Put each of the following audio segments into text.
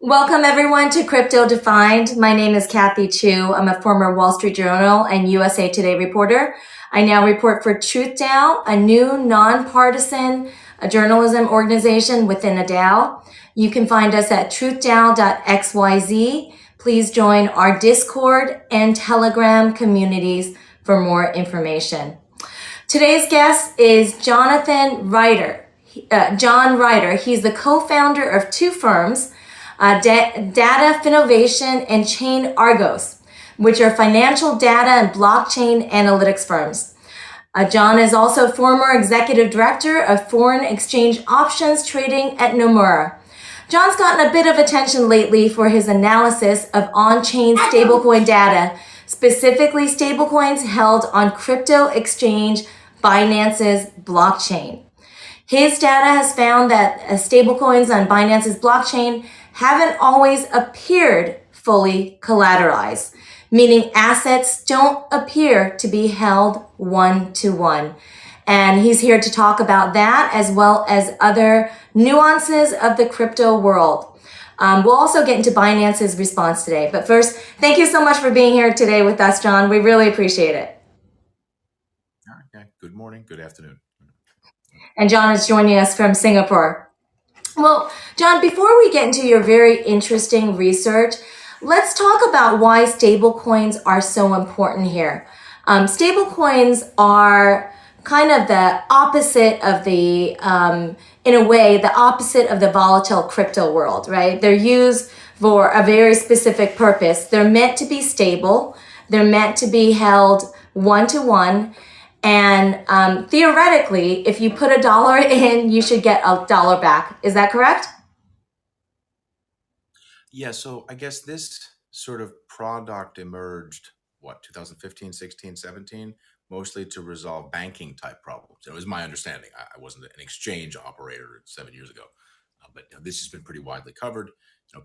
Welcome everyone to CryptoDefined. My name is Kathy Chu. I'm a former Wall Street Journal and USA Today reporter. I now report for TruthDAO, a new nonpartisan journalism organization within a DAO. You can find us at truthdao.xyz. Please join our Discord and Telegram communities for more information. Today's guest is Jonathan Reiter. John Reiter. He's the co-founder of two firms, Data Finnovation and ChainArgos, which are financial data and blockchain analytics firms. John is also former executive director of foreign exchange options trading at Nomura. John's gotten a bit of attention lately for his analysis of on-chain stablecoin data, specifically stablecoins held on crypto exchange Binance's blockchain. His data has found that stablecoins on Binance's blockchain haven't always appeared fully collateralized, meaning assets don't appear to be held one-to-one. And he's here to talk about that as well as other nuances of the crypto world. We'll also get into Binance's response today. But first, thank you so much for being here today with us, John. We really appreciate it. Okay. Good morning, good afternoon. And John is joining us from Singapore. Well, John, before we get into your very interesting research, let's talk about why stablecoins are so important here. Stablecoins are kind of the opposite of the, in a way, the opposite of the volatile crypto world, right? They're used for a very specific purpose. They're meant to be stable. They're meant to be held one-to-one. And theoretically, if you put $1 in, you should get $1 back. Is that correct? Yeah, so I guess this sort of product emerged, 2015, 16, 17, mostly to resolve banking type problems. It was my understanding. I wasn't an exchange operator 7 years ago, but this has been pretty widely covered.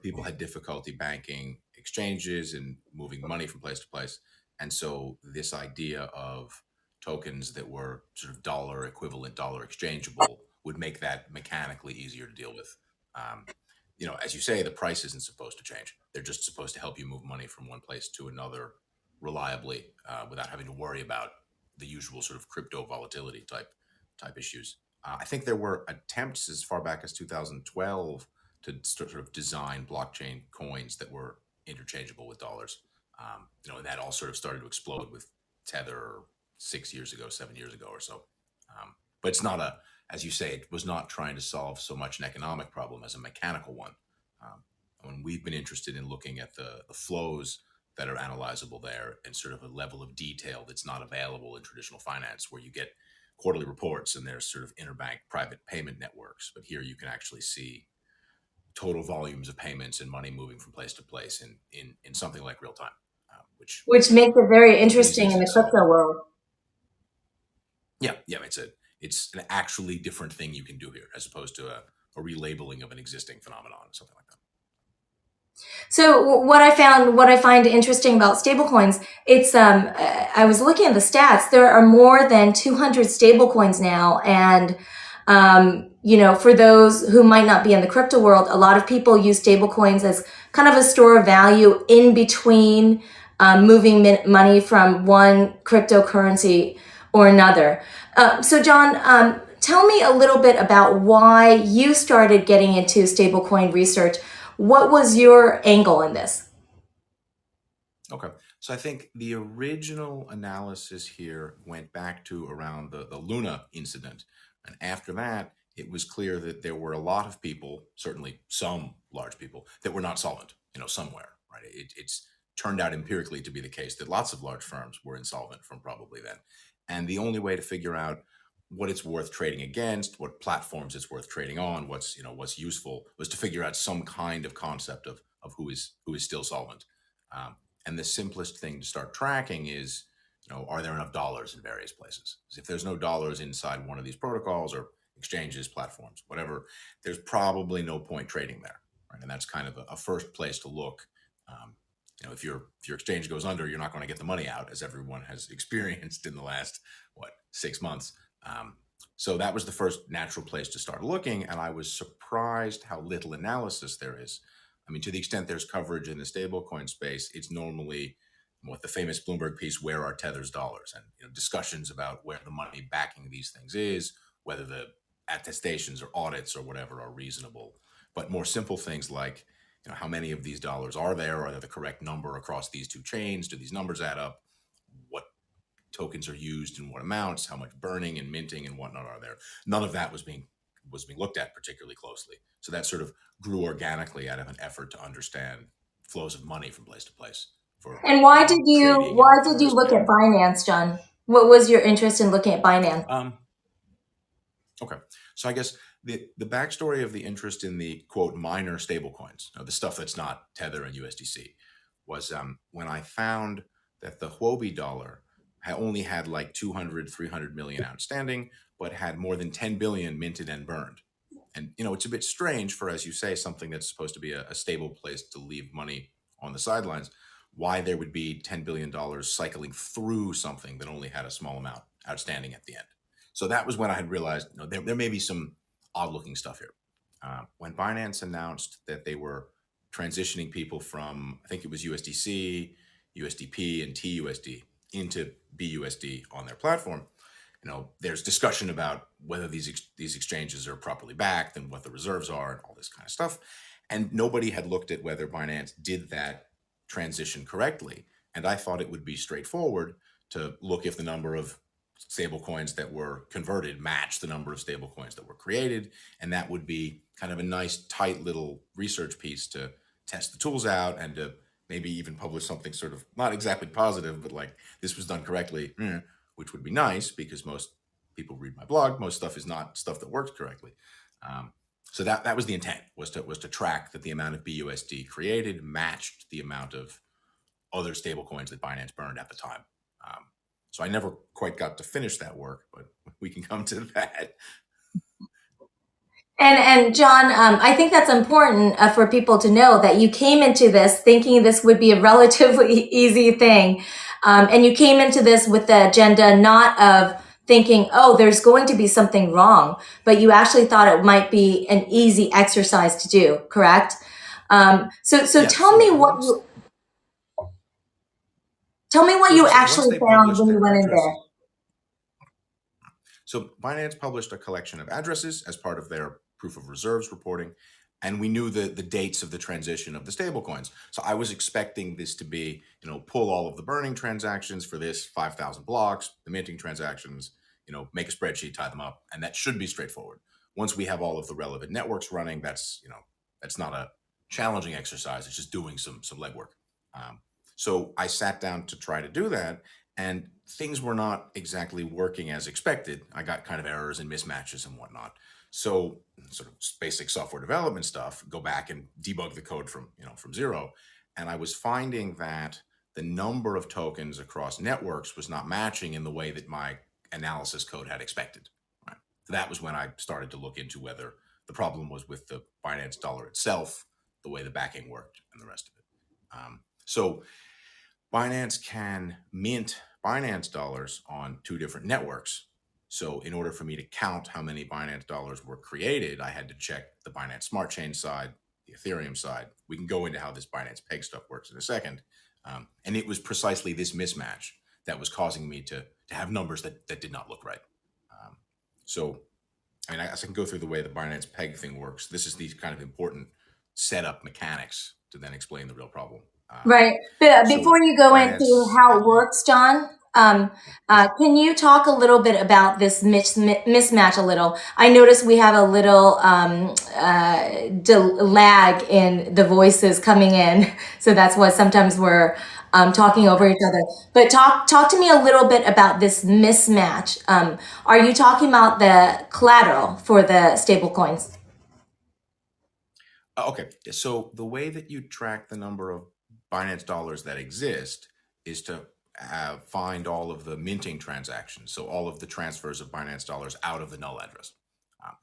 People had difficulty banking exchanges and moving money from place to place. And so this idea of tokens that were sort of dollar equivalent, dollar exchangeable would make that mechanically easier to deal with. As you say, the price isn't supposed to change. They're just supposed to help you move money from one place to another reliably without having to worry about the usual sort of crypto volatility type issues. I think there were attempts as far back as 2012 to sort of design blockchain coins that were interchangeable with dollars. And that all sort of started to explode with Tether 6 years ago, 7 years ago or so. But it's not as you say, it was not trying to solve so much an economic problem as a mechanical one. When we've been interested in looking at the flows that are analyzable there and sort of a level of detail that's not available in traditional finance, where you get quarterly reports and there's sort of interbank private payment networks. But here you can actually see total volumes of payments and money moving from place to place in something like real time, which makes it very interesting in the crypto world. Yeah, it's an actually different thing you can do here, as opposed to a relabeling of an existing phenomenon, something like that. So what I find interesting about stablecoins, it's I was looking at the stats. There are more than 200 stablecoins now, and for those who might not be in the crypto world, a lot of people use stablecoins as kind of a store of value in between moving money from one cryptocurrency or another. So John, tell me a little bit about why you started getting into stablecoin research. What was your angle in this? Okay, so I think the original analysis here went back to around the Luna incident. And after that, it was clear that there were a lot of people, certainly some large people, that were not solvent, somewhere, right? It's turned out empirically to be the case that lots of large firms were insolvent from probably then. And the only way to figure out what it's worth trading against, what platforms it's worth trading on, what's useful, was to figure out some kind of concept of who is still solvent. And the simplest thing to start tracking is, are there enough dollars in various places? Because if there's no dollars inside one of these protocols or exchanges, platforms, whatever, there's probably no point trading there, right? And that's kind of a first place to look. If your exchange goes under, you're not going to get the money out, as everyone has experienced in the last 6 months. So that was the first natural place to start looking, and I was surprised how little analysis there is. I mean, to the extent there's coverage in the stablecoin space, it's normally what the famous Bloomberg piece, "Where are Tether's dollars?" and discussions about where the money backing these things is, whether the attestations or audits or whatever are reasonable. But more simple things like, how many of these dollars are there? Are they the correct number across these two chains? Do these numbers add up? What tokens are used in what amounts? How much burning and minting and whatnot are there? None of that was being looked at particularly closely. So that sort of grew organically out of an effort to understand flows of money from place to place for And trading why and did you risk look at management. Binance, John? What was your interest in looking at Binance? Okay, so I guess the backstory of the interest in the quote minor stablecoins, the stuff that's not Tether and USDC, was when I found that the Huobi dollar only had like 200, 300 million outstanding, but had more than 10 billion minted and burned. And it's a bit strange for, as you say, something that's supposed to be a stable place to leave money on the sidelines, why there would be $10 billion cycling through something that only had a small amount outstanding at the end. So that was when I had realized there may be some odd looking stuff here. When Binance announced that they were transitioning people from, I think it was USDC, USDP, and TUSD into BUSD on their platform, there's discussion about whether these exchanges are properly backed and what the reserves are and all this kind of stuff. And nobody had looked at whether Binance did that transition correctly. And I thought it would be straightforward to look if the number of stable coins that were converted matched the number of stable coins that were created. And that would be kind of a nice, tight little research piece to test the tools out and to maybe even publish something sort of not exactly positive, but like this was done correctly, which would be nice because most people read my blog. Most stuff is not stuff that works correctly. So that was the intent, was to track that the amount of BUSD created matched the amount of other stable coins that Binance burned at the time. So I never quite got to finish that work, but we can come to that. And John, I think that's important for people to know that you came into this thinking this would be a relatively easy thing. And you came into this with the agenda not of thinking, oh, there's going to be something wrong, but you actually thought it might be an easy exercise to do, correct? So Yeah, tell me what you once actually they found published when you their went in addresses. there. So Binance published a collection of addresses as part of their proof of reserves reporting, and we knew the dates of the transition of the stablecoins. So I was expecting this to be, pull all of the burning transactions for this 5,000 blocks, the minting transactions, make a spreadsheet, tie them up, and that should be straightforward. Once we have all of the relevant networks running, that's not a challenging exercise. It's just doing some legwork. So I sat down to try to do that, and things were not exactly working as expected. I got kind of errors and mismatches and whatnot. So sort of basic software development stuff, go back and debug the code from zero. And I was finding that the number of tokens across networks was not matching in the way that my analysis code had expected. Right? So that was when I started to look into whether the problem was with the Binance dollar itself, the way the backing worked, and the rest of it. So Binance can mint Binance dollars on two different networks. So in order for me to count how many Binance dollars were created, I had to check the Binance Smart Chain side, the Ethereum side. We can go into how this Binance Peg stuff works in a second. And it was precisely this mismatch that was causing me to have numbers that did not look right. So I mean, I guess I can go through the way the Binance Peg thing works. This is these kind of important setup mechanics to then explain the real problem. Right. But So before you go into Binance, how it works, John, can you talk a little bit about this mismatch a little? I noticed we have a little lag in the voices coming in. So that's why sometimes we're talking over each other. But talk to me a little bit about this mismatch. Are you talking about the collateral for the stable coins? okay. So the way that you track the number of Binance dollars that exist is to find all of the minting transactions. So all of the transfers of Binance dollars out of the null address.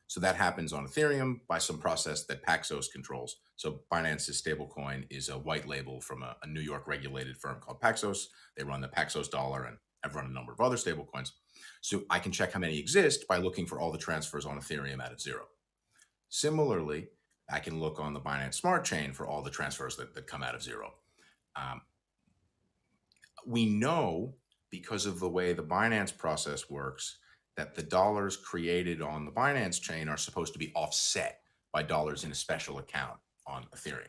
So that happens on Ethereum by some process that Paxos controls. So Binance's stablecoin is a white label from a New York regulated firm called Paxos. They run the Paxos dollar, and I've run a number of other stablecoins. So I can check how many exist by looking for all the transfers on Ethereum out of zero. Similarly, I can look on the Binance Smart Chain for all the transfers that come out of zero. We know, because of the way the Binance process works, that the dollars created on the Binance chain are supposed to be offset by dollars in a special account on Ethereum.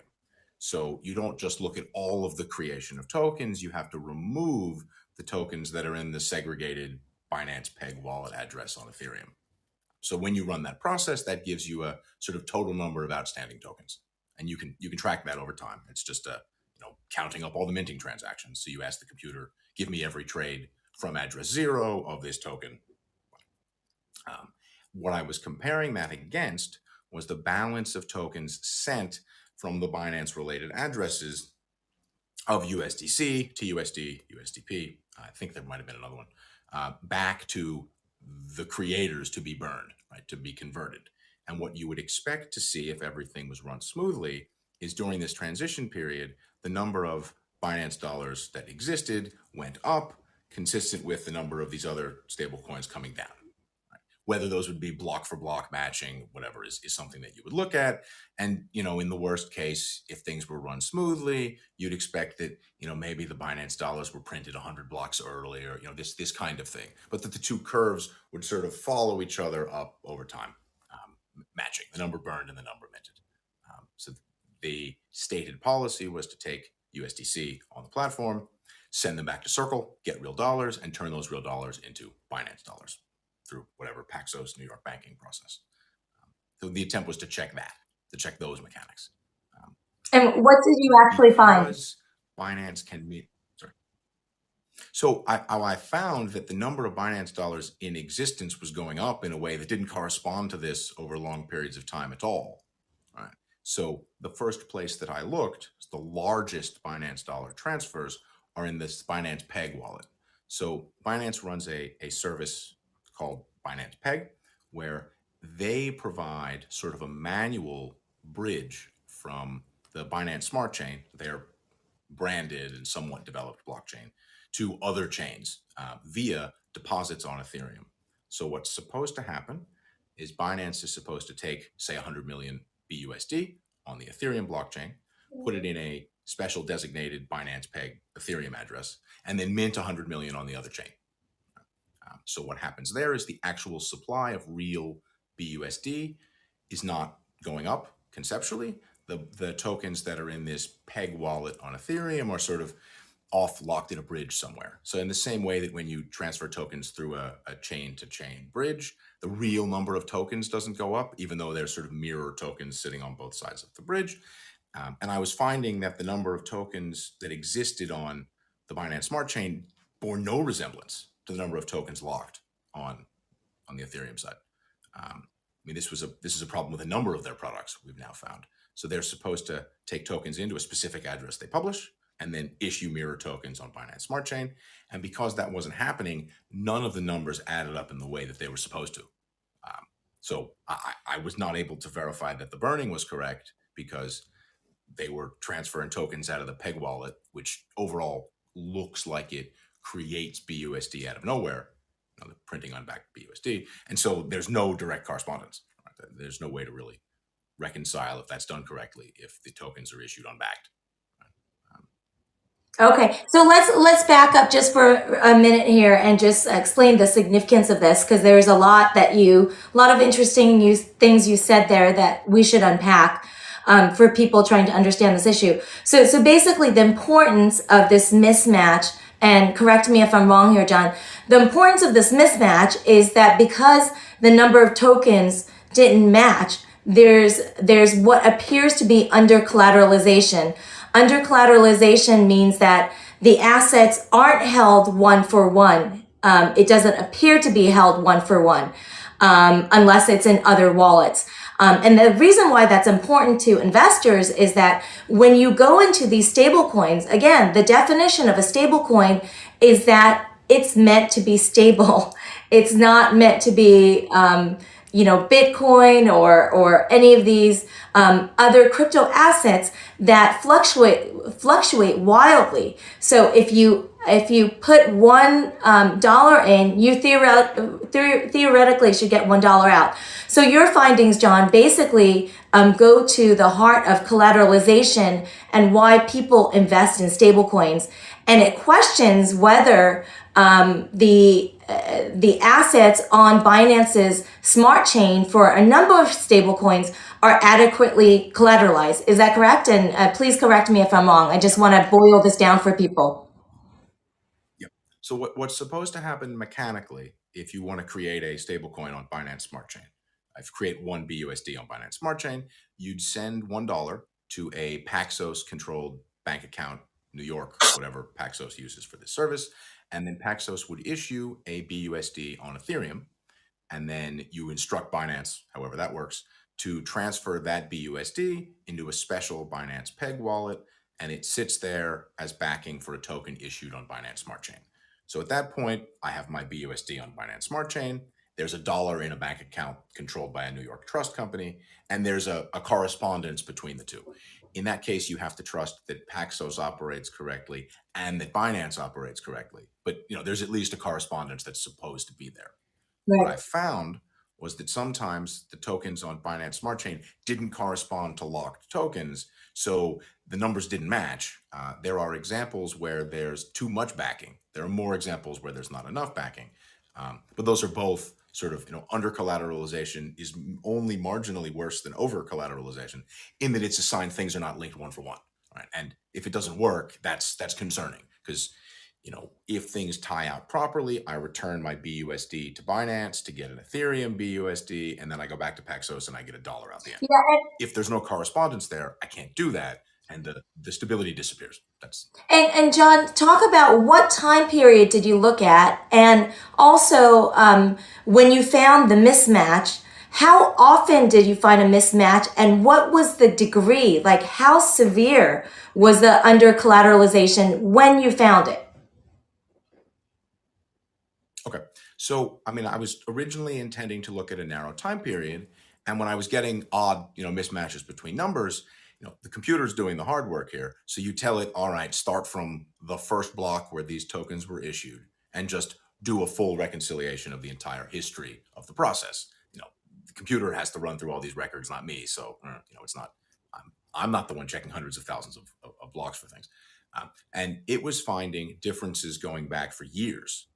So you don't just look at all of the creation of tokens, you have to remove the tokens that are in the segregated Binance Peg wallet address on Ethereum. So when you run that process, that gives you a sort of total number of outstanding tokens. And you can track that over time. It's just counting up all the minting transactions. So you ask the computer, give me every trade from address 0 of this token. What I was comparing that against was the balance of tokens sent from the Binance related addresses of USDC, TUSD, USDP. I think there might have been another one, back to the creators to be burned, right, to be converted. And what you would expect to see if everything was run smoothly is during this transition period, the number of Binance dollars that existed went up, consistent with the number of these other stable coins coming down. Right? Whether those would be block for block matching, whatever, is something that you would look at. And, in the worst case, if things were run smoothly, you'd expect that, maybe the Binance dollars were printed 100 blocks earlier, this kind of thing. But that the two curves would sort of follow each other up over time, matching the number burned and the number minted. So the stated policy was to take USDC on the platform, send them back to Circle, get real dollars, and turn those real dollars into Binance dollars through whatever Paxos New York banking process. So the attempt was to check those mechanics. And what did you actually find? Because Binance can meet. Sorry. So I found that the number of Binance dollars in existence was going up in a way that didn't correspond to this over long periods of time at all. Right. So the first place that I looked, the largest Binance dollar transfers are in this Binance Peg wallet. So Binance runs a service called Binance Peg, where they provide sort of a manual bridge from the Binance Smart Chain, their branded and somewhat developed blockchain, to other chains via deposits on Ethereum. So what's supposed to happen is Binance is supposed to take, say, 100 million BUSD on the Ethereum blockchain, put it in a special designated Binance Peg Ethereum address, and then mint 100 million on the other chain. So what happens there is the actual supply of real BUSD is not going up conceptually. The tokens that are in this Peg wallet on Ethereum are sort of locked in a bridge somewhere. So in the same way that when you transfer tokens through a chain-to-chain bridge, the real number of tokens doesn't go up, even though there's sort of mirror tokens sitting on both sides of the bridge. And I was finding that the number of tokens that existed on the Binance Smart Chain bore no resemblance to the number of tokens locked on the Ethereum side. This is a problem with a number of their products we've now found. So they're supposed to take tokens into a specific address they publish and then issue mirror tokens on Binance Smart Chain. And because that wasn't happening, none of the numbers added up in the way that they were supposed to. So I was not able to verify that the burning was correct because they were transferring tokens out of the Peg wallet, which overall looks like it creates BUSD out of nowhere, printing unbacked BUSD. And so there's no direct correspondence. Right? There's no way to really reconcile if that's done correctly if the tokens are issued unbacked. Okay, so let's back up just for a minute here and just explain the significance of this, because there's a lot of interesting things you said there that we should unpack for people trying to understand this issue. So basically, the importance of this mismatch, and correct me if I'm wrong here, John. The importance of this mismatch is that because the number of tokens didn't match, there's what appears to be under collateralization. Under collateralization means that the assets aren't held one for one. It doesn't appear to be held one for one unless it's in other wallets. And the reason why that's important to investors is that when you go into these stable coins, again, the definition of a stable coin is that it's meant to be stable. It's not meant to be Bitcoin or any of these other crypto assets that fluctuate wildly. So if you if you put $1 in, you theoretically should get $1 out. So your findings, John, basically go to the heart of collateralization and why people invest in stablecoins, and it questions whether the assets on Binance's smart chain for a number of stablecoins are adequately collateralized. Is that correct? And please correct me if I'm wrong. I just want to boil this down for people. Yep. So what's supposed to happen mechanically if you want to create a stablecoin on Binance Smart Chain? If you create one BUSD on Binance Smart Chain, you'd send $1 to a Paxos controlled bank account, New York, whatever Paxos uses for this service. And then Paxos would issue a BUSD on Ethereum. And then you instruct Binance, however that works, to transfer that BUSD into a special Binance Peg wallet. And it sits there as backing for a token issued on Binance Smart Chain. So at that point, I have my BUSD on Binance Smart Chain. There's $1 in a bank account controlled by a New York trust company, and there's a correspondence between the two. In that case, you have to trust that Paxos operates correctly and that Binance operates correctly. But there's at least a correspondence that's supposed to be there. Right. What I found was that sometimes the tokens on Binance Smart Chain didn't correspond to locked tokens, so the numbers didn't match. There are examples where there's too much backing. There are more examples where there's not enough backing. But those are both sort of, under collateralization is only marginally worse than over collateralization in that it's a sign things are not linked one for one. Right? And if it doesn't work, that's concerning because if things tie out properly, I return my BUSD to Binance to get an Ethereum BUSD, and then I go back to Paxos and I get $1 out the end. Yeah, if there's no correspondence there, I can't do that, and the stability disappears. And John, talk about what time period did you look at, and also when you found the mismatch, how often did you find a mismatch, and what was the degree? Like, how severe was the under collateralization when you found it? Okay. So, I was originally intending to look at a narrow time period. And when I was getting odd, mismatches between numbers, the computer's doing the hard work here. So you tell it, all right, start from the first block where these tokens were issued and just do a full reconciliation of the entire history of the process. The computer has to run through all these records, not me. So, it's not, I'm not the one checking hundreds of thousands of blocks for things. And it was finding differences going back for years.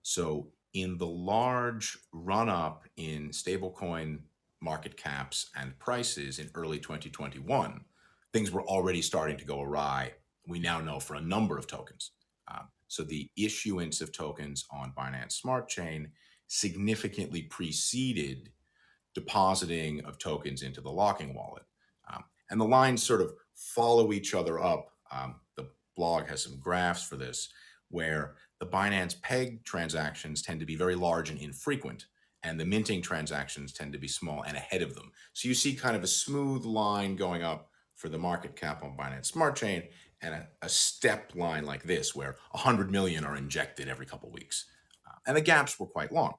So in the large run-up in stablecoin market caps and prices in early 2021, things were already starting to go awry. We now know for a number of tokens. So the issuance of tokens on Binance Smart Chain significantly preceded depositing of tokens into the locking wallet. And the lines sort of follow each other up. The blog has some graphs for this, where the Binance Peg transactions tend to be very large and infrequent, and the minting transactions tend to be small and ahead of them. So you see kind of a smooth line going up for the market cap on Binance Smart Chain and a step line like this where 100 million are injected every couple of weeks. And the gaps were quite long.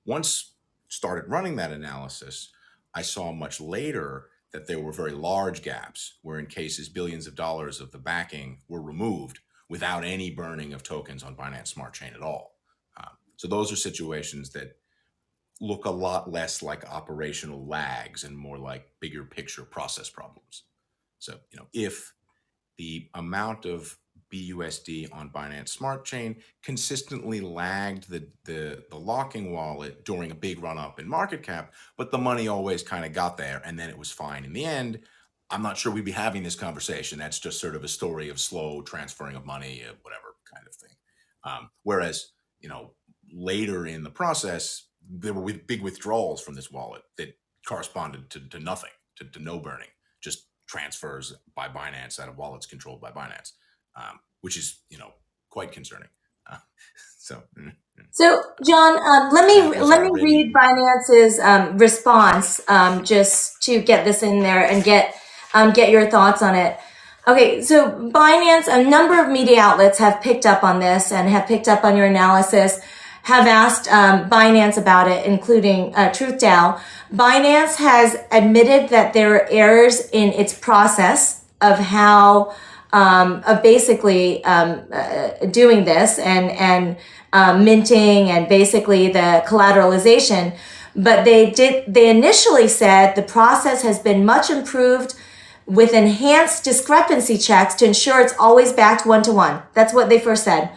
Once started running that analysis, I saw much later that there were very large gaps where in cases billions of dollars of the backing were removed without any burning of tokens on Binance Smart Chain at all. So those are situations that look a lot less like operational lags and more like bigger picture process problems. So, if the amount of BUSD on Binance Smart Chain consistently lagged the locking wallet during a big run up in market cap, but the money always kind of got there and then it was fine in the end, I'm not sure we'd be having this conversation. That's just sort of a story of slow transferring of money, whatever kind of thing. Whereas, later in the process, there were big withdrawals from this wallet that corresponded to nothing, to no burning, just transfers by Binance out of wallets controlled by Binance, which is, quite concerning. So, John, let me read Binance's response just to get this in there and get your thoughts on it. Okay, so Binance, a number of media outlets have picked up on this and have picked up on your analysis, have asked Binance about it, including TruthDAO. Binance has admitted that there are errors in its process of how of basically doing this and minting and basically the collateralization. But they initially said the process has been much improved with enhanced discrepancy checks to ensure it's always backed one-to-one. That's what they first said.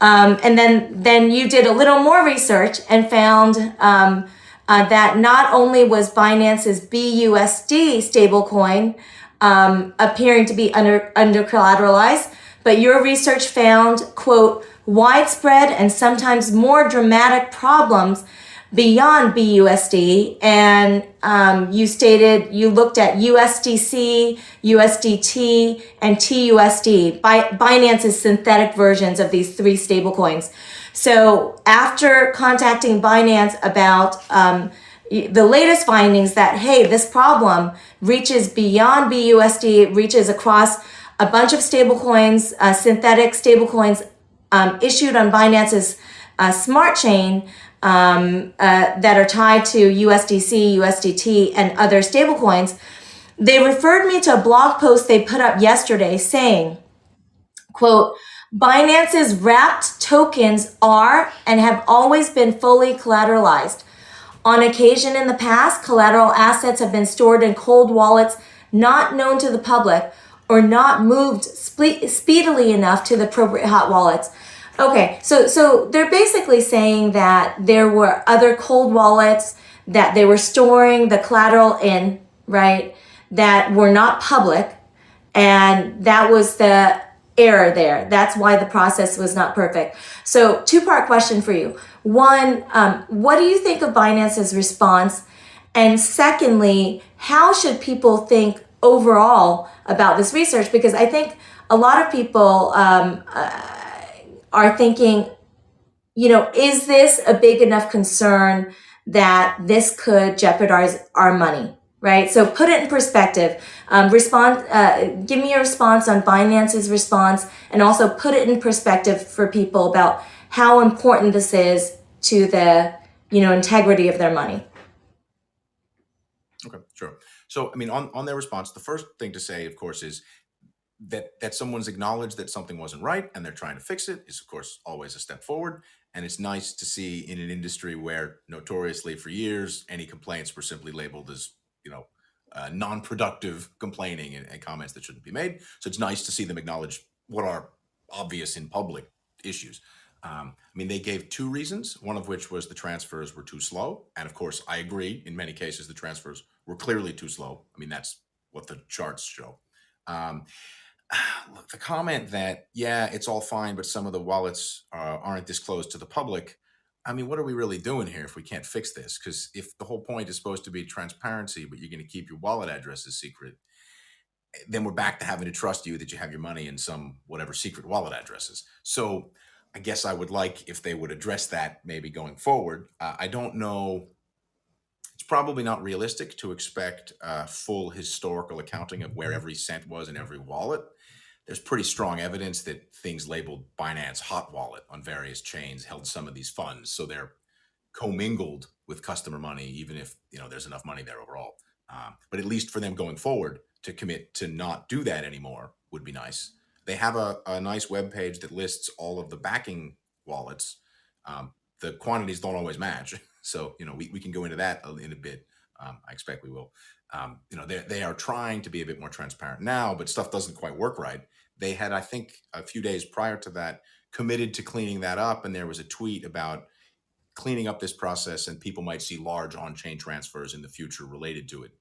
And then you did a little more research and found that not only was Binance's BUSD stablecoin appearing to be under collateralized, but your research found, quote, widespread and sometimes more dramatic problems beyond BUSD. And you stated you looked at USDC, USDT, and TUSD, Binance's synthetic versions of these three stablecoins. So after contacting Binance about the latest findings that, hey, this problem reaches beyond BUSD, it reaches across a bunch of stablecoins, synthetic stablecoins issued on Binance's smart chain that are tied to USDC, USDT, and other stablecoins. They referred me to a blog post they put up yesterday saying, quote, Binance's wrapped tokens are and have always been fully collateralized. On occasion in the past, collateral assets have been stored in cold wallets not known to the public or not moved speedily enough to the appropriate hot wallets. Okay, so they're basically saying that there were other cold wallets that they were storing the collateral in, right, that were not public, and that was the error there. That's why the process was not perfect. So two-part question for you. One, what do you think of Binance's response? And secondly, how should people think overall about this research? Because I think a lot of people are thinking, is this a big enough concern that this could jeopardize our money, right? So put it in perspective. Give me a response on Binance's response, and also put it in perspective for people about how important this is to the, integrity of their money. Okay, sure. So, I mean, on their response, the first thing to say, of course, is that someone's acknowledged that something wasn't right and they're trying to fix it is, of course, always a step forward. And it's nice to see in an industry where notoriously for years, any complaints were simply labeled as, non-productive complaining and comments that shouldn't be made. So it's nice to see them acknowledge what are obvious in public issues. They gave two reasons, one of which was the transfers were too slow. And of course, I agree, in many cases, the transfers were clearly too slow. That's what the charts show. The comment that, yeah, it's all fine, but some of the wallets aren't disclosed to the public. What are we really doing here if we can't fix this? Because if the whole point is supposed to be transparency, but you're going to keep your wallet addresses secret, then we're back to having to trust you that you have your money in some whatever secret wallet addresses. So I guess I would like if they would address that maybe going forward. I don't know. It's probably not realistic to expect full historical accounting of where every cent was in every wallet. There's pretty strong evidence that things labeled Binance Hot Wallet on various chains held some of these funds. So they're commingled with customer money, even if there's enough money there overall. But at least for them going forward to commit to not do that anymore would be nice. They have a nice web page that lists all of the backing wallets. The quantities don't always match. So, we can go into that in a bit. I expect we will. They are trying to be a bit more transparent now, but stuff doesn't quite work right. They had, I think, a few days prior to that, committed to cleaning that up. And there was a tweet about cleaning up this process and people might see large on-chain transfers in the future related to it.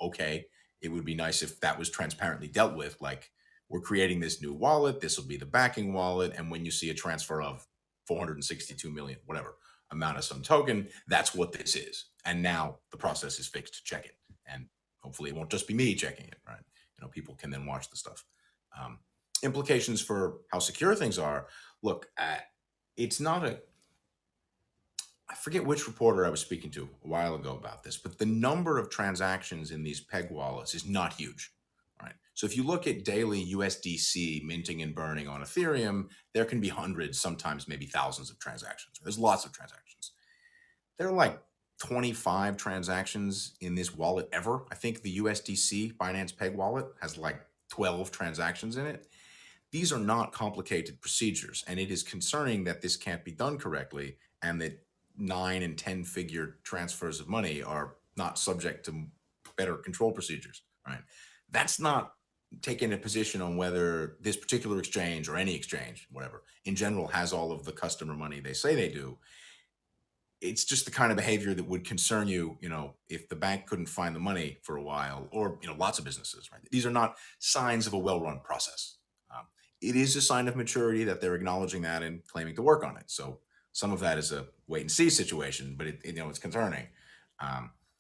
Okay, it would be nice if that was transparently dealt with. Like, we're creating this new wallet. This will be the backing wallet. And when you see a transfer of 462 million, whatever amount of some token, that's what this is. And now the process is fixed to check it. And hopefully it won't just be me checking it, right? People can then watch the stuff. Implications for how secure things are. Look, it's not I forget which reporter I was speaking to a while ago about this, but the number of transactions in these peg wallets is not huge, right? So if you look at daily USDC minting and burning on Ethereum, there can be hundreds, sometimes maybe thousands of transactions. There's lots of transactions. There are like 25 transactions in this wallet ever. I think the USDC Binance Peg wallet has like 12 transactions in it. these are not complicated procedures, and it is concerning that this can't be done correctly, and that 9 and 10 figure transfers of money are not subject to better control procedures, right? That's not taking a position on whether this particular exchange or any exchange, whatever, in general, has all of the customer money they say they do. It's just the kind of behavior that would concern you, if the bank couldn't find the money for a while, or, lots of businesses, right? These are not signs of a well-run process. It is a sign of maturity that they're acknowledging that and claiming to work on it. So some of that is a wait and see situation, but it's concerning.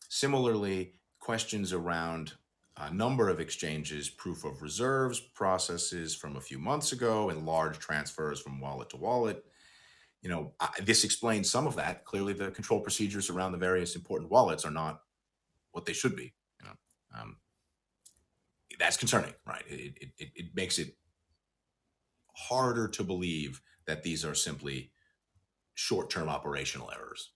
Similarly, questions around a number of exchanges, proof of reserves processes from a few months ago, and large transfers from wallet to wallet. This explains some of that. Clearly, the control procedures around the various important wallets are not what they should be. That's concerning, right? It makes it harder to believe that these are simply short-term operational errors.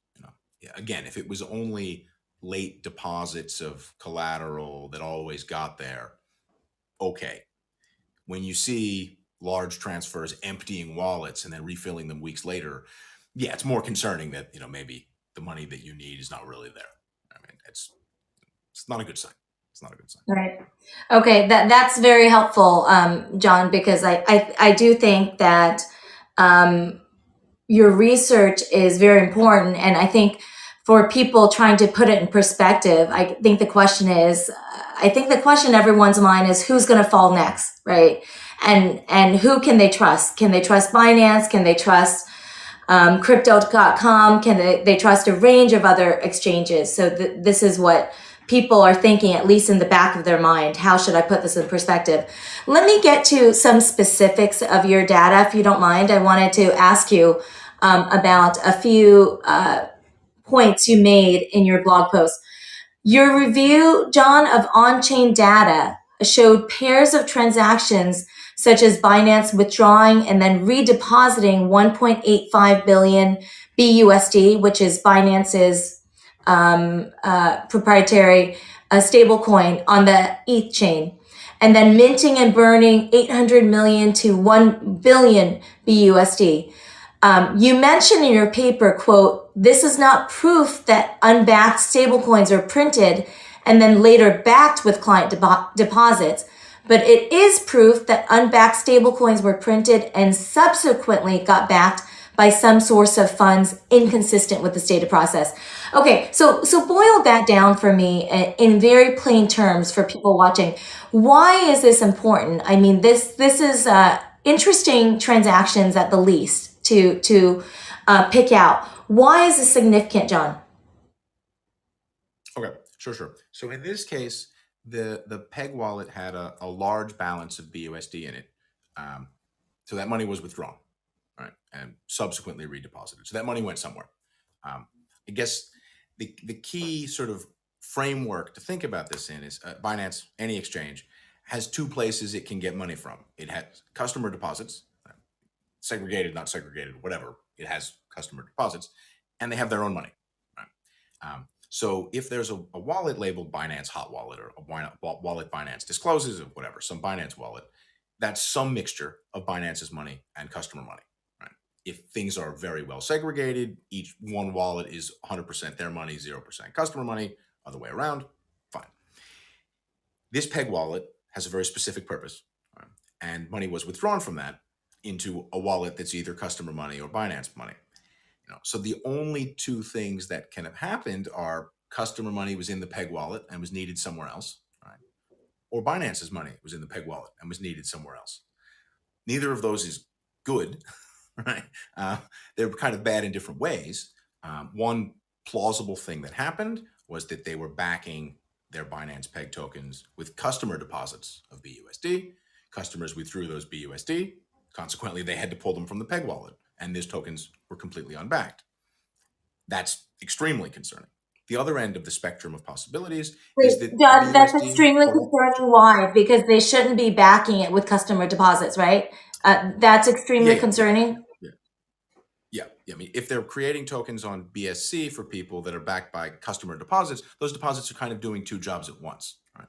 Again, if it was only late deposits of collateral that always got there, okay. When you see large transfers emptying wallets and then refilling them weeks later, yeah, it's more concerning that maybe the money that you need is not really there. I mean, it's not a good sign. It's not a good sign. Right. Okay. That's very helpful, John, because I do think that your research is very important, and I think for people trying to put it in perspective, I think the question in everyone's mind is who's going to fall next, right? And who can they trust? Can they trust Binance? Can they trust Crypto.com? Can they trust a range of other exchanges? So this is what people are thinking, at least in the back of their mind. How should I put this in perspective? Let me get to some specifics of your data, if you don't mind. I wanted to ask you about a few points you made in your blog post. Your review, John, of on-chain data showed pairs of transactions such as Binance withdrawing and then redepositing 1.85 billion BUSD, which is Binance's proprietary stablecoin on the ETH chain, and then minting and burning 800 million to 1 billion BUSD. You mentioned in your paper, quote, "This is not proof that unbacked stablecoins are printed and then later backed with client deposits, but it is proof that unbacked stablecoins were printed and subsequently got backed by some source of funds inconsistent with the stated process." Okay, so boil that down for me in very plain terms for people watching. Why is this important? I mean, this is interesting transactions at the least to pick out. Why is this significant, John? Okay, sure. So in this case, the PEG wallet had a large balance of BUSD in it. So that money was withdrawn, right, and subsequently redeposited. So that money went somewhere. I guess the key sort of framework to think about this in is Binance, any exchange, has two places it can get money from. It has customer deposits, segregated, not segregated, whatever. It has customer deposits, and they have their own money. Right? So if there's a wallet labeled Binance Hot Wallet or a wallet Binance discloses or whatever, some Binance wallet, that's some mixture of Binance's money and customer money. Right? If things are very well segregated, each one wallet is 100% their money, 0% customer money, other way around, fine. This PEG wallet has a very specific purpose, right? And money was withdrawn from that into a wallet that's either customer money or Binance money. So the only two things that can have happened are customer money was in the PEG wallet and was needed somewhere else, right? Or Binance's money was in the PEG wallet and was needed somewhere else. Neither of those is good, right? They're kind of bad in different ways. One plausible thing that happened was that they were backing their Binance PEG tokens with customer deposits of BUSD. Customers withdrew those BUSD. Consequently, they had to pull them from the PEG wallet, and these tokens were completely unbacked. That's extremely concerning. The other end of the spectrum of possibilities is that John, that's extremely concerning. Why? Because they shouldn't be backing it with customer deposits, right? That's extremely concerning. Yeah. I mean, if they're creating tokens on BSC for people that are backed by customer deposits, those deposits are kind of doing two jobs at once. Right?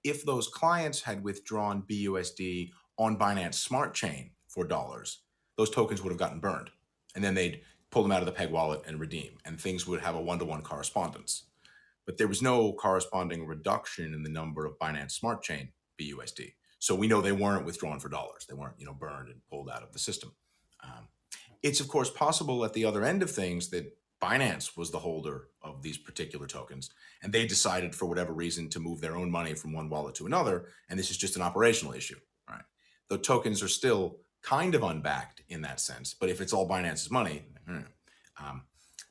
If those clients had withdrawn BUSD on Binance Smart Chain for dollars, those tokens would have gotten burned. And then they'd pull them out of the peg wallet and redeem, and things would have a one-to-one correspondence. But there was no corresponding reduction in the number of Binance Smart Chain BUSD. So we know they weren't withdrawn for dollars. They weren't, burned and pulled out of the system. It's of course possible at the other end of things that Binance was the holder of these particular tokens, and they decided for whatever reason to move their own money from one wallet to another, and this is just an operational issue, right? The tokens are still kind of unbacked in that sense, but if it's all Binance's money,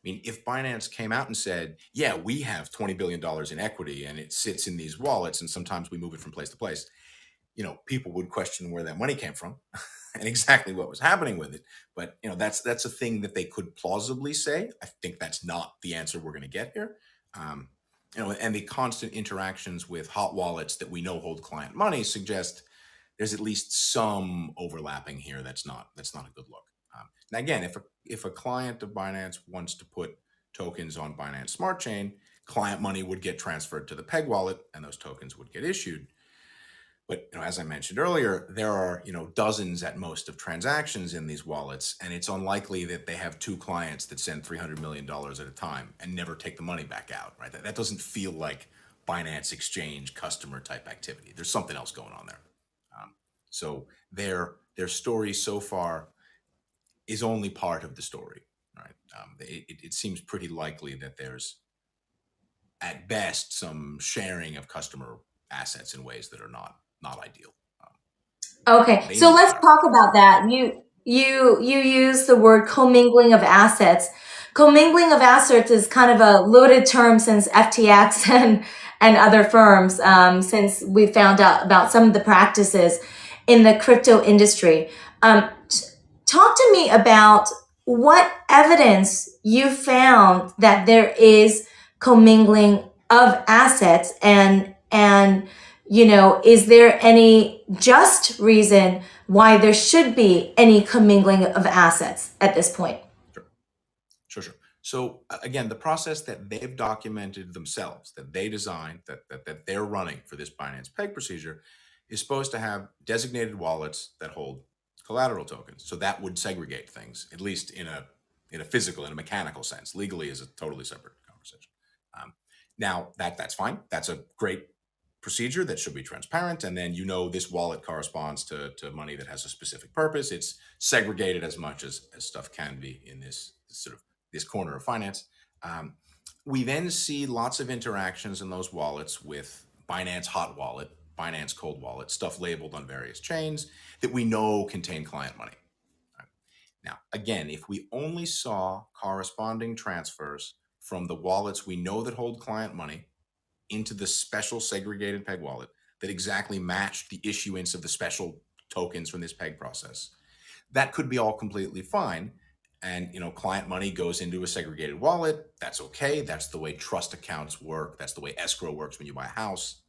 if Binance came out and said, yeah, we have $20 billion in equity and it sits in these wallets and sometimes we move it from place to place, people would question where that money came from and exactly what was happening with it. But, that's a thing that they could plausibly say. I think that's not the answer we're going to get here. And the constant interactions with hot wallets that we know hold client money suggest there's at least some overlapping here. That's not a good look. Now, again, if a client of Binance wants to put tokens on Binance Smart Chain, client money would get transferred to the peg wallet and those tokens would get issued. But as I mentioned earlier, there are dozens at most of transactions in these wallets, and it's unlikely that they have two clients that send $300 million at a time and never take the money back out, right? That doesn't feel like Binance exchange customer type activity. There's something else going on there. So their story so far is only part of the story, right? It seems pretty likely that there's, at best, some sharing of customer assets in ways that are not ideal. Okay, so let's talk about that. You use the word commingling of assets. Commingling of assets is kind of a loaded term since FTX and other firms, since we found out about some of the practices in the crypto industry. Talk to me about what evidence you found that there is commingling of assets, and is there any just reason why there should be any commingling of assets at this point? Sure. So again, the process that they've documented themselves, that they designed, that they're running for this Binance Peg procedure, is supposed to have designated wallets that hold collateral tokens. So that would segregate things, at least in a physical, in a mechanical sense. Legally is a totally separate conversation. Now that's fine. That's a great procedure that should be transparent. And then this wallet corresponds to money that has a specific purpose. It's segregated as much as stuff can be in this corner of finance. We then see lots of interactions in those wallets with Binance Hot Wallet, Binance Cold Wallet, stuff labeled on various chains that we know contain client money. Now, again, if we only saw corresponding transfers from the wallets we know that hold client money into the special segregated peg wallet that exactly matched the issuance of the special tokens from this peg process, that could be all completely fine. And client money goes into a segregated wallet. That's okay. That's the way trust accounts work. That's the way escrow works when you buy a house.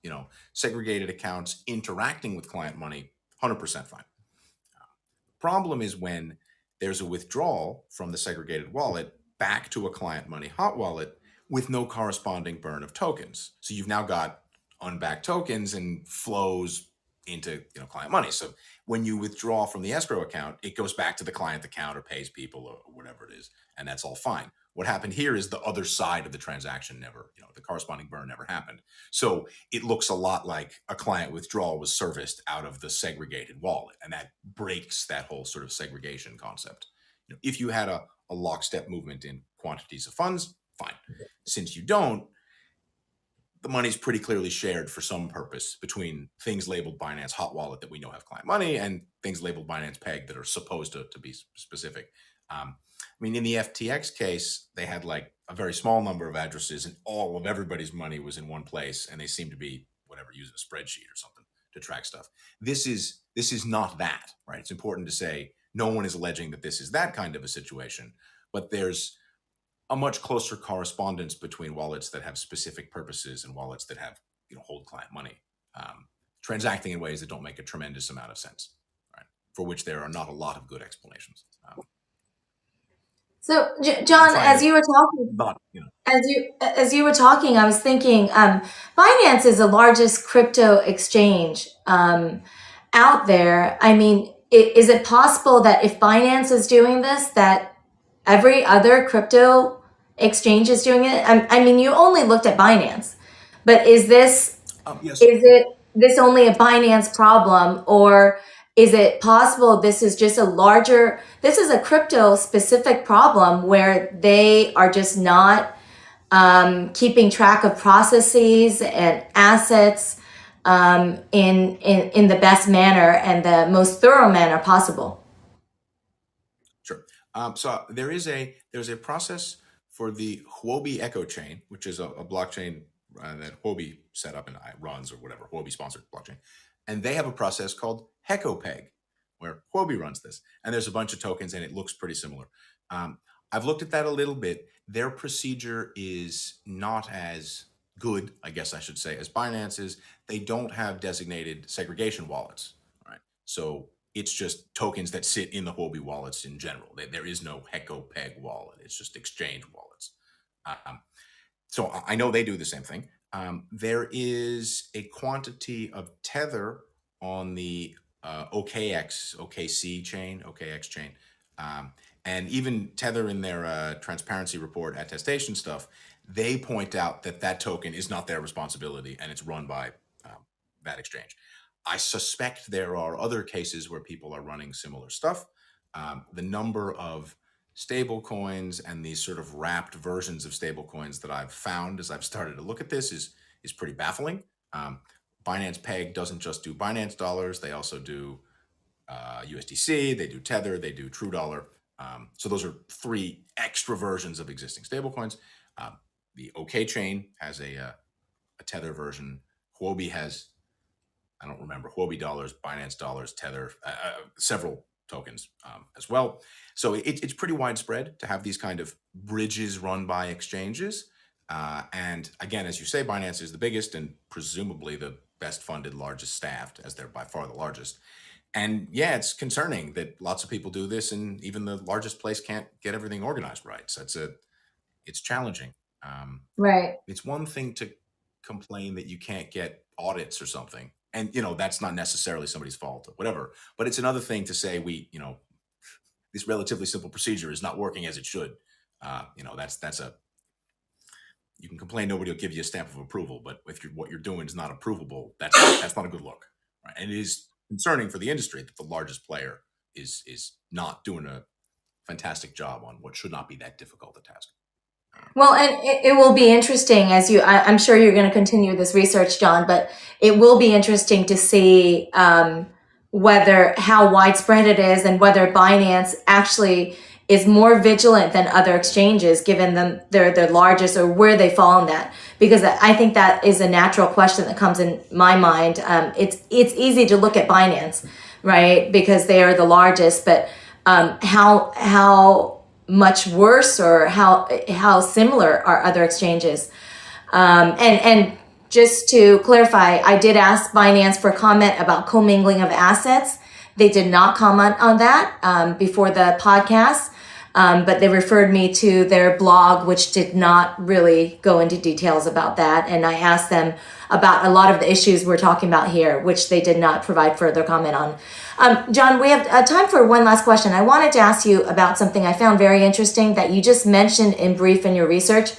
Segregated accounts interacting with client money, 100% fine. Problem is when there's a withdrawal from the segregated wallet back to a client money hot wallet with no corresponding burn of tokens. So you've now got unbacked tokens and flows into client money. So when you withdraw from the escrow account, it goes back to the client account or pays people or whatever it is, and that's all fine. What happened here is the other side of the transaction never, the corresponding burn never happened. So it looks a lot like a client withdrawal was serviced out of the segregated wallet, and that breaks that whole sort of segregation concept. If you had a lockstep movement in quantities of funds, fine. Since you don't, the money's pretty clearly shared for some purpose between things labeled Binance Hot Wallet that we know have client money and things labeled Binance Peg that are supposed to be specific. In the FTX case, they had like a very small number of addresses and all of everybody's money was in one place, and they seem to be using a spreadsheet or something to track stuff. This is not that, right? It's important to say no one is alleging that this is that kind of a situation, but there's a much closer correspondence between wallets that have specific purposes and wallets that have, hold client money, transacting in ways that don't make a tremendous amount of sense, right? For which there are not a lot of good explanations. So, John, as you were talking, as you were talking, I was thinking, Binance is the largest crypto exchange, out there, I mean, is it possible that if Binance is doing this, that every other crypto exchange is doing it? I mean, you only looked at Binance, but Yes. is it this only a Binance problem, or is it possible this is just this is a crypto specific problem where they are just not keeping track of processes and assets in the best manner and the most thorough manner possible? Sure. So there's a process for the Huobi Echo chain, which is a blockchain that Huobi set up and runs, or whatever, Huobi sponsored blockchain, and they have a process called HecoPeg, where Huobi runs this, and there's a bunch of tokens, and it looks pretty similar. I've looked at that a little bit. Their procedure is not as good, I guess I should say, as Binance's. They don't have designated segregation wallets, right? So it's just tokens that sit in the Huobi wallets in general. There is no HecoPeg wallet. It's just exchange wallets. So I know they do the same thing. There is a quantity of tether on the OKC chain, OKX chain. And even Tether in their transparency report attestation stuff, they point out that that token is not their responsibility and it's run by that exchange. I suspect there are other cases where people are running similar stuff. The number of stable coins and these sort of wrapped versions of stable coins that I've found as I've started to look at this is pretty baffling. Binance Peg doesn't just do Binance dollars. They also do USDC, they do Tether, they do True Dollar. So those are three extra versions of existing stablecoins. The OK chain has a Tether version. Huobi has, I don't remember, Huobi dollars, Binance dollars, Tether, several tokens as well. So it's pretty widespread to have these kind of bridges run by exchanges. And again, as you say, Binance is the biggest and presumably the best funded, largest staffed, as they're by far the largest. And yeah, it's concerning that lots of people do this, and even the largest place can't get everything organized right. So it's challenging. Right. It's one thing to complain that you can't get audits or something, and that's not necessarily somebody's fault or whatever. But it's another thing to say this relatively simple procedure is not working as it should. You can complain, nobody will give you a stamp of approval, but if what you're doing is not approvable, that's not a good look, right? And it is concerning for the industry that the largest player is not doing a fantastic job on what should not be that difficult a task. Well, and it will be interesting as I'm sure you're going to continue this research, John, but it will be interesting to see how widespread it is and whether Binance actually is more vigilant than other exchanges, given them they're the largest, or where they fall in that. Because I think that is a natural question that comes in my mind. It's easy to look at Binance, right, because they are the largest, but how much worse or how similar are other exchanges? And just to clarify, I did ask Binance for comment about commingling of assets. They did not comment on that before the podcast, but they referred me to their blog, which did not really go into details about that. And I asked them about a lot of the issues we're talking about here, which they did not provide further comment on. John, we have time for one last question. I wanted to ask you about something I found very interesting that you just mentioned in brief in your research.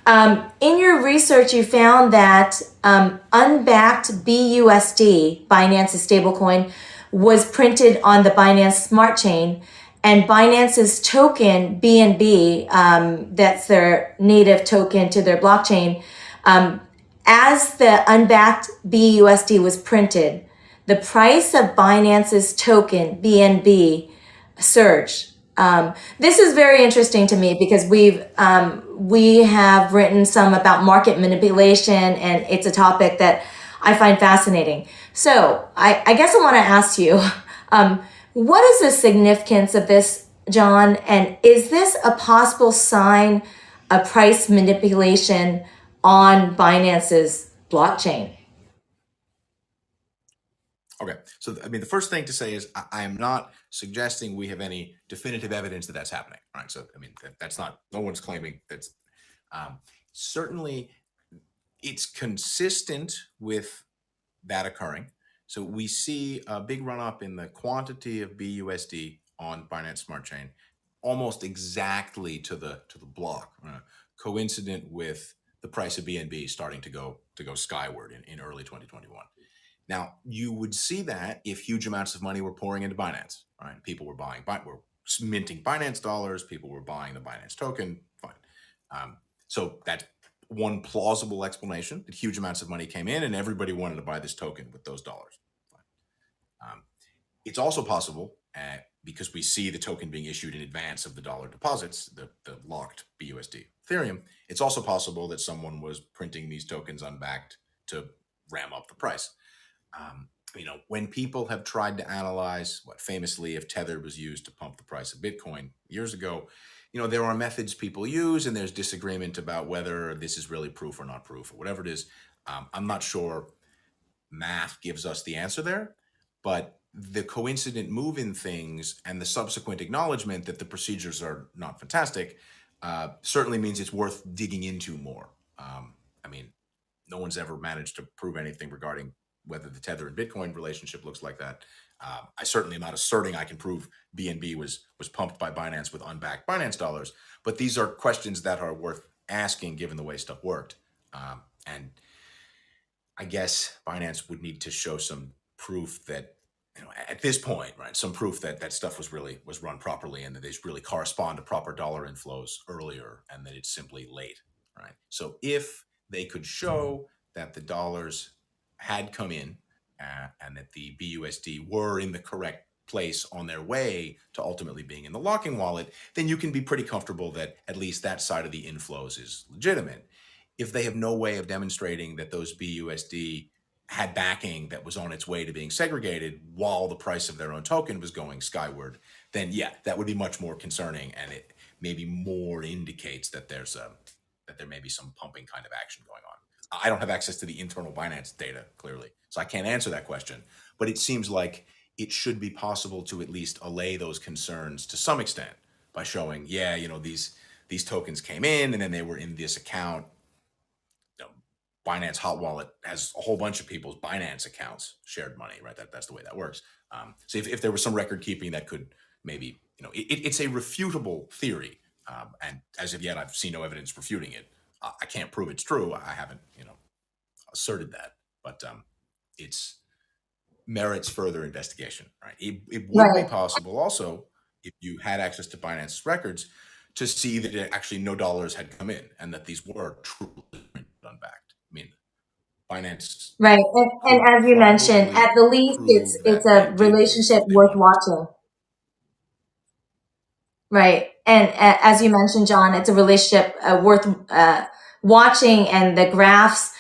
In your research, you found that unbacked BUSD, Binance's stablecoin, was printed on the Binance Smart Chain, and Binance's token, BNB, that's their native token to their blockchain, as the unbacked BUSD was printed, the price of Binance's token, BNB, surged. This is very interesting to me because we have written some about market manipulation, and it's a topic that I find fascinating. So I guess I want to ask you, what is the significance of this, John? And is this a possible sign of price manipulation on Binance's blockchain? Okay, so the first thing to say is I am not suggesting we have any definitive evidence that that's happening. Right? So that's not. No one's claiming that's. Certainly, it's consistent with that occurring. So we see a big run up in the quantity of BUSD on Binance Smart Chain, almost exactly to the block, coincident with the price of BNB starting to go skyward in early 2021. Now, you would see that if huge amounts of money were pouring into Binance, right? People were were minting Binance dollars, people were buying the Binance token, fine. So that's one plausible explanation, that huge amounts of money came in and everybody wanted to buy this token with those dollars. It's also possible, because we see the token being issued in advance of the dollar deposits, the locked BUSD Ethereum, it's also possible that someone was printing these tokens unbacked to ram up the price. When people have tried to analyze famously if Tether was used to pump the price of Bitcoin years ago, there are methods people use and there's disagreement about whether this is really proof or not proof or whatever it is. I'm not sure math gives us the answer there, but the coincident move in things and the subsequent acknowledgement that the procedures are not fantastic certainly means it's worth digging into more. No one's ever managed to prove anything regarding whether the Tether and Bitcoin relationship looks like that. I certainly am not asserting I can prove BNB was pumped by Binance with unbacked Binance dollars, but these are questions that are worth asking given the way stuff worked. And I guess Binance would need to show some proof that, at this point, right, some proof that that stuff was run properly and that they really correspond to proper dollar inflows earlier and that it's simply late, right? So if they could show that the dollars had come in and that the BUSD were in the correct place on their way to ultimately being in the locking wallet, then you can be pretty comfortable that at least that side of the inflows is legitimate. If they have no way of demonstrating that those BUSD had backing that was on its way to being segregated while the price of their own token was going skyward, then yeah, that would be much more concerning, and it maybe more indicates that there may be some pumping kind of action going on. I don't have access to the internal Binance data, clearly, so I can't answer that question, but it seems like it should be possible to at least allay those concerns to some extent by showing, these tokens came in and then they were in this account. Binance Hot Wallet has a whole bunch of people's Binance accounts, shared money, right? That's the way that works. So if there was some record keeping that could maybe, it's a refutable theory. And as of yet, I've seen no evidence refuting it. I can't prove it's true. I haven't, asserted that, but it's merits further investigation, right? It would be possible also, if you had access to Binance's records, to see that actually no dollars had come in and that these were truly unbacked. Binance. Right. And as you mentioned, at the least, it's a relationship worth watching. Right. And as you mentioned, John, it's a relationship worth watching, and the graphs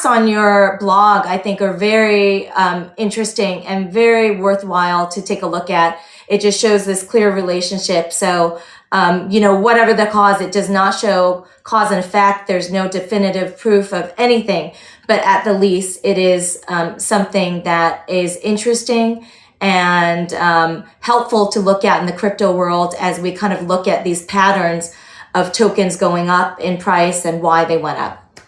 on your blog, I think, are very interesting and very worthwhile to take a look at. It just shows this clear relationship. So, whatever the cause, it does not show cause and effect. There's no definitive proof of anything, but at the least, it is something that is interesting and helpful to look at in the crypto world as we kind of look at these patterns of tokens going up in price and why they went up.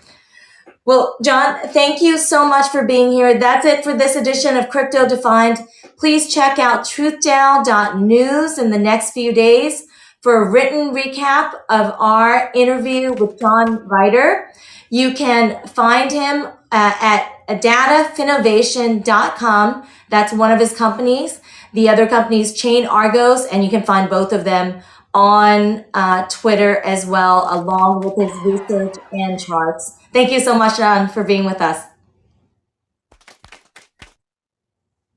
Well, John, thank you so much for being here. That's it for this edition of Crypto Defined. Please check out TruthDAO.news in the next few days for a written recap of our interview with John Reiter. You can find him at Finnovation.com. That's one of his companies. The other company is ChainArgos, and you can find both of them on Twitter as well, along with his research and charts. Thank you so much, John, for being with us.